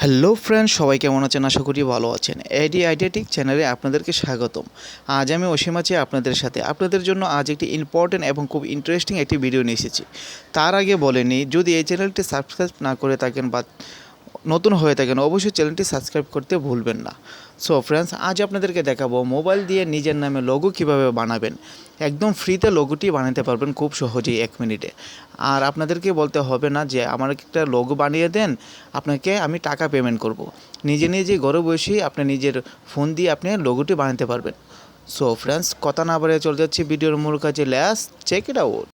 Hello friends, সবাই কেমন আছেন? আশা করি ভালো আছেন। এডি আইডিয়াটিক চ্যানেলে আপনাদেরকে স্বাগতম। আজ আমি অসীম আছি আপনাদের সাথে। আপনাদের জন্য আজ একটি ইম্পর্টেন্ট এবং খুব ইন্টারেস্টিং একটি ভিডিও নিয়ে এসেছি। তার আগে বলে নিই, যদি এই চ্যানেলটি সাবস্ক্রাইব না করে থাকেন বা নতুন হয়ে থাকেন, অবশ্যই চ্যানেলটি সাবস্ক্রাইব করতে ভুলবেন না। সো ফ্রেন্ডস, আজ আপনাদেরকে দেখাবো মোবাইল দিয়ে নিজের নামে লোগো কীভাবে বানাবেন। একদম ফ্রিতে লোগোটি বানাতে পারবেন খুব সহজেই 1 মিনিটে। আর আপনাদেরকে বলতে হবে না যে আমার একটা লোগো বানিয়ে দেন, আপনাকে আমি টাকা পেমেন্ট করব। নিজে নিজে ঘরে বসেই আপনি নিজের ফোন দিয়ে আপনি লোগোটি বানাতে পারবেন। সো ফ্রেন্ডস, কথা না বাড়িয়ে চলে যাচ্ছি ভিডিওর মূল কাজে। Let's check it out.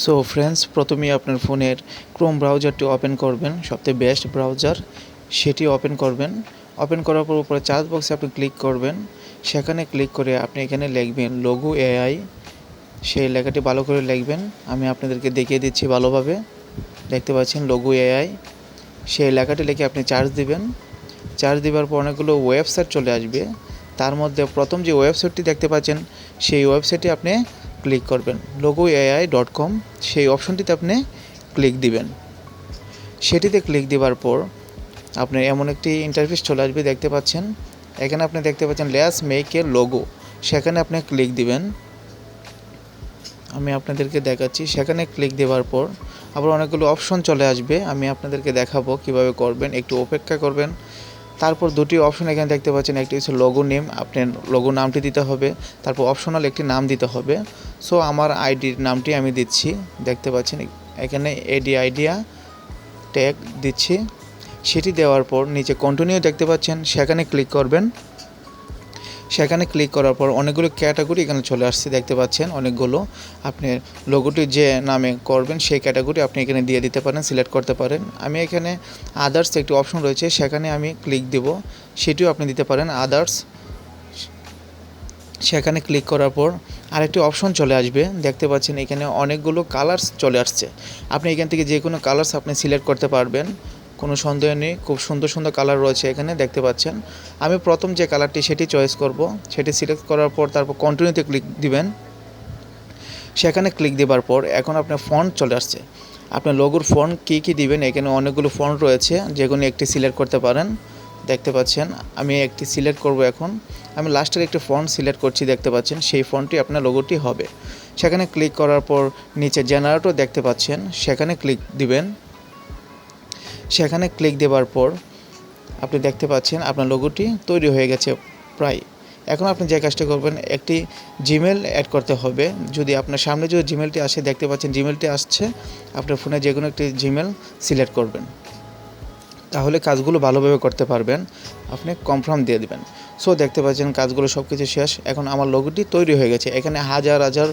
So friends, প্রথমেই আপনার ফোনের ক্রোম ব্রাউজারটি ওপেন করবেন, সবথেকে বেস্ট ব্রাউজার, সেটি ওপেন করবেন। ওপেন করার পর উপরে চার্জ বক্সে আপনি ক্লিক করবেন। সেখানে ক্লিক করে আপনি এখানে লিখবেন লোগো এআই। সেই লেখাটি ভালো করে লিখবেন। আমি আপনাদেরকে দেখিয়ে দিচ্ছি ভালোভাবে। দেখতে পাচ্ছেন লোগো এআই। সেই লেখাটি লিখে আপনি চার্জ দিবেন। চার্জ দেওয়ার পর অনেকগুলো ওয়েবসাইট চলে আসবে। তার মধ্যে প্রথম যে ওয়েবসাইটটি দেখতে পাচ্ছেন, সেই ওয়েবসাইটে আপনি ক্লিক করবেন, logoai.com। সেই অপশনটিতে আপনি ক্লিক দিবেন। সেটিতে ক্লিক দেওয়ার পর আপনার এমন একটি ইন্টারফেস চলে আসবে, দেখতে পাচ্ছেন। এখানে আপনি দেখতে পাচ্ছেন লেটস মেক এ লোগো। সেখানে আপনি ক্লিক দিবেন। আমি আপনাদেরকে দেখাচ্ছি। সেখানে ক্লিক দেওয়ার পর আবার অনেকগুলো অপশন চলে আসবে। আমি আপনাদেরকে দেখাবো কিভাবে করবেন, একটু অপেক্ষা করবেন। তারপর দুটি অপশন এখানে দেখতে পাচ্ছেন, একটি হচ্ছে লোগো নেম, আপনার লোগো নামটি দিতে হবে। তারপর অপশনাল একটি নাম দিতে হবে। সো আমার আইডির নামটি আমি দিচ্ছি, দেখতে পাচ্ছেন এখানে এডি আইডিয়া ট্যাগ দিচ্ছি। সেটি দেওয়ার পর নিচে কন্টিনিউ দেখতে পাচ্ছেন, সেখানে ক্লিক করবেন। সেখানে ক্লিক করার পর অনেকগুলো ক্যাটাগরি এখানে চলে আসছে, দেখতে পাচ্ছেন অনেকগুলো। আপনি লোগোটি যে নামে করবেন সেই ক্যাটাগরি আপনি এখানে দিয়ে দিতে পারেন, সিলেক্ট করতে পারেন। আমি এখানে আদার্স একটি অপশন রয়েছে, সেখানে আমি ক্লিক দেব। সেটিও আপনি দিতে পারেন আদার্স। সেখানে ক্লিক করার পর আরেকটি অপশন চলে আসবে, দেখতে পাচ্ছেন এখানে অনেকগুলো কালার্স চলে আসছে। আপনি এখান থেকে যে কোনো কালার্স আপনি সিলেক্ট করতে পারবেন, কোনো সন্দেহ নেই। খুব সুন্দর সুন্দর কালার রয়েছে এখানে, দেখতে পাচ্ছেন। আমি প্রথম যে কালারটি সেটি চয়েস করব। সেটি সিলেক্ট করার পর তারপর কন্টিনিউতে ক্লিক দিবেন। সেখানে ক্লিক দেওয়ার পর এখন আপনার ফন্ট চলে আসছে। আপনার লোগোর ফন্ট কী দিবেন, এখানে অনেকগুলো ফন্ট রয়েছে, যে কোনো একটি সিলেক্ট করতে পারেন, দেখতে পাচ্ছেন। আমি একটি সিলেক্ট করব। এখন আমি লাস্টের একটি ফন্ট সিলেক্ট করছি, দেখতে পাচ্ছেন। সেই ফন্টটি আপনার লোগোটি হবে। সেখানে ক্লিক করার পর নিচে জেনারেটর দেখতে পাচ্ছেন, সেখানে ক্লিক দিবেন। সেখানে ক্লিক দেওয়ার পর আপনি দেখতে পাচ্ছেন আপনার লোগোটি তৈরি হয়ে গেছে প্রায়। এখন আপনি যে কাজটা করবেন, একটি জিমেল অ্যাড করতে হবে। যদি আপনার সামনে যদি জিমেলটি আসে, দেখতে পাচ্ছেন জিমেলটি আসছে, আপনার ফোনে যে কোনো একটি জিমেল সিলেক্ট করবেন, তাহলে কাজগুলো ভালোভাবে করতে পারবেন। আপনি কনফার্ম দিয়ে দেবেন। সো দেখতে পাচ্ছেন কাজগুলো সব কিছু শেষ। এখন আমার লোগোটি তৈরি হয়ে গেছে। এখানে হাজার হাজার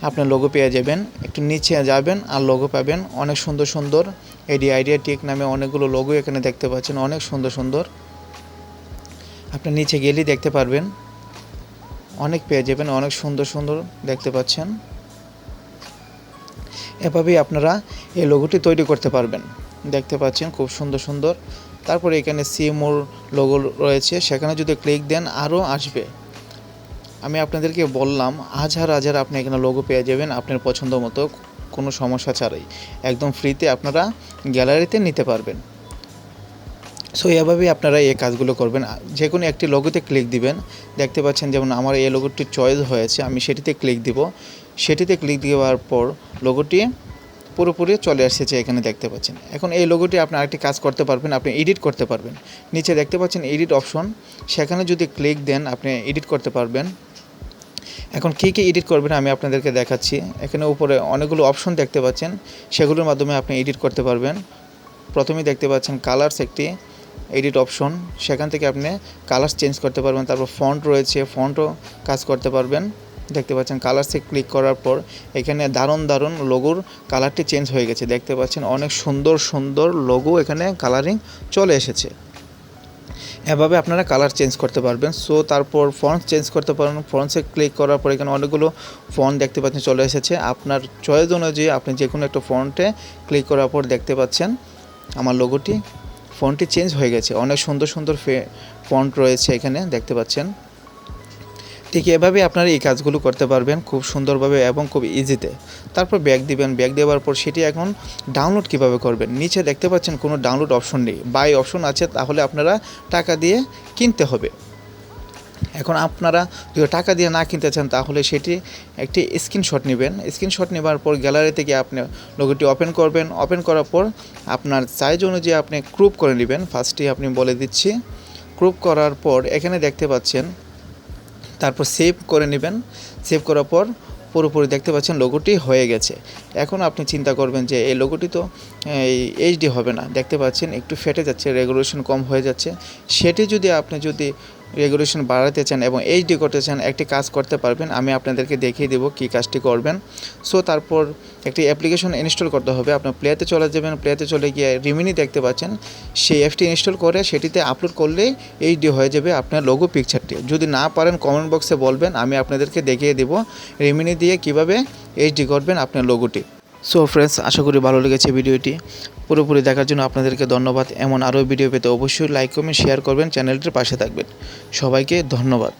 আপনার লোগো পেয়ে যাবেন। একটু নিচে যাবেন আর লোগো পাবেন অনেক সুন্দর সুন্দর। এডি আইডিয়া টেক নামে অনেকগুলো লোগো এখানে দেখতে পাচ্ছেন, অনেক সুন্দর সুন্দর। আপনি নিচে গেলেই দেখতে পারবেন, অনেক পেয়ে যাবেন, অনেক সুন্দর সুন্দর দেখতে পাচ্ছেন। এভাবেই আপনারা এই লোগোটি তৈরি করতে পারবেন, দেখতে পাচ্ছেন খুব সুন্দর সুন্দর। তারপরে এখানে সি মোর লোগো রয়েছে, সেখানে যদি ক্লিক দেন আরও আসবে। আমি আপনাদেরকে বললাম হাজার হাজার আপনি এখানে লোগো পেয়ে যাবেন আপনার পছন্দ মতো, কোনো সমস্যা ছাড়াই একদম ফ্রিতে আপনারা গ্যালারিতে নিতে পারবেন। সো এভাবেই আপনারা এই কাজগুলো করবেন। যে কোনো একটি লোগোতে ক্লিক দিবেন, দেখতে পাচ্ছেন যেমন আমার এই লোগোটি চয়েস হয়েছে, আমি সেটিতে ক্লিক দিব। সেটিতে ক্লিক দেওয়ার পর লোগোটি পুরোপুরি চলে এসেছে, এখানে দেখতে পাচ্ছেন। এখন এই লোগোটি আপনি আরেকটি কাজ করতে পারবেন, আপনি এডিট করতে পারবেন। নিচে দেখতে পাচ্ছেন এডিট অপশন, সেখানে যদি ক্লিক দেন আপনি এডিট করতে পারবেন। এখন কী এডিট করবেন আমি আপনাদেরকে দেখাচ্ছি। এখানে উপরে অনেকগুলো অপশন দেখতে পাচ্ছেন, সেগুলোর মাধ্যমে আপনি এডিট করতে পারবেন। প্রথমেই দেখতে পাচ্ছেন কালার্স একটি এডিট অপশন, সেখান থেকে আপনি কালার্স চেঞ্জ করতে পারবেন। তারপর ফন্ট রয়েছে, ফন্টও কাজ করতে পারবেন। দেখতে পাচ্ছেন কালার্সে ক্লিক করার পর এখানে দারুণ দারুণ লোগোর কালারটি চেঞ্জ হয়ে গেছে, দেখতে পাচ্ছেন অনেক সুন্দর সুন্দর লোগো এখানে কালারিং চলে এসেছে। এভাবে আপনারা কালার চেঞ্জ করতে পারবেন। সো তারপর ফন্ট চেঞ্জ করতে পারেন। ফন্টসে ক্লিক করার পর এখানে অনেকগুলো ফন্ট দেখতে পাচ্ছেন চলে এসেছে। আপনার চয়েস অনুযায়ী আপনি যে কোনো একটা ফন্টে ক্লিক করার পর দেখতে পাচ্ছেন আমার লোগোটি ফন্টটি চেঞ্জ হয়ে গেছে। অনেক সুন্দর সুন্দর ফন্ট রয়েছে এখানে, দেখতে পাচ্ছেন। ঠিক এভাবে আপনারা এই কাজগুলো করতে পারবেন খুব সুন্দরভাবে এবং খুব ইজিতে। তারপর ব্যাক দিবেন, ব্যাক দেওয়ার পর সেটি এখন ডাউনলোড কিভাবে করবেন। নিচে দেখতে পাচ্ছেন কোনো ডাউনলোড অপশন নেই, বাই অপশন আছে, তাহলে আপনারা টাকা দিয়ে কিনতে হবে। এখন আপনারা যদি টাকা দিয়ে না কিনতে চান তাহলে সেটি একটি স্ক্রিনশট নেবেন। স্ক্রিনশট নেবার পর গ্যালারি থেকে আপনি লোগোটি ওপেন করবেন। ওপেন করার পর আপনার সাইজ অনুযায়ী আপনি ক্রপ করে নেবেন। ফার্স্টে আপনি বলে দিচ্ছি, ক্রপ করার পর এখানে দেখতে পাচ্ছেন, তারপর সেভ করে নেবেন। সেভ করার পর পুরোপুরি দেখতে পাচ্ছেন লোগোটি হয়ে গেছে। এখন আপনি চিন্তা করবেন যে এই লোগোটি তো এই এইচডি হবে না, দেখতে পাচ্ছেন একটু ফেটে যাচ্ছে, রেগুলেশন কম হয়ে যাচ্ছে। সেটি যদি আপনি রেগুলেশন বাড়াতে চান এবং এইচডি করতে চান, একটি কাজ করতে পারবেন। আমি আপনাদেরকে দেখিয়ে দেবো কী কাজটি করবেন। সো তারপর একটি অ্যাপ্লিকেশন ইনস্টল করতে হবে। আপনার প্লেতে চলে যাবেন, প্লেতে চলে গিয়ে রিমিনি দেখতে পাচ্ছেন, সেই অ্যাপটি ইনস্টল করে সেটিতে আপলোড করলেই এইচডি হয়ে যাবে আপনার লোগো পিকচারটি। যদি না পারেন কমেন্ট বক্সে বলবেন, আমি আপনাদেরকে দেখিয়ে দেবো রিমিনি দিয়ে কিভাবে এইচডি করবেন আপনার লোগোটি। সো ফ্রেন্ডস, আশা করি ভালো লেগেছে ভিডিওটি। পুরোপুরি দেখার জন্য আপনাদেরকে ধন্যবাদ। এমন আরও ভিডিও পেতে অবশ্যই লাইক কমেন্ট শেয়ার করবেন, চ্যানেলটির পাশে থাকবেন। সবাইকে ধন্যবাদ।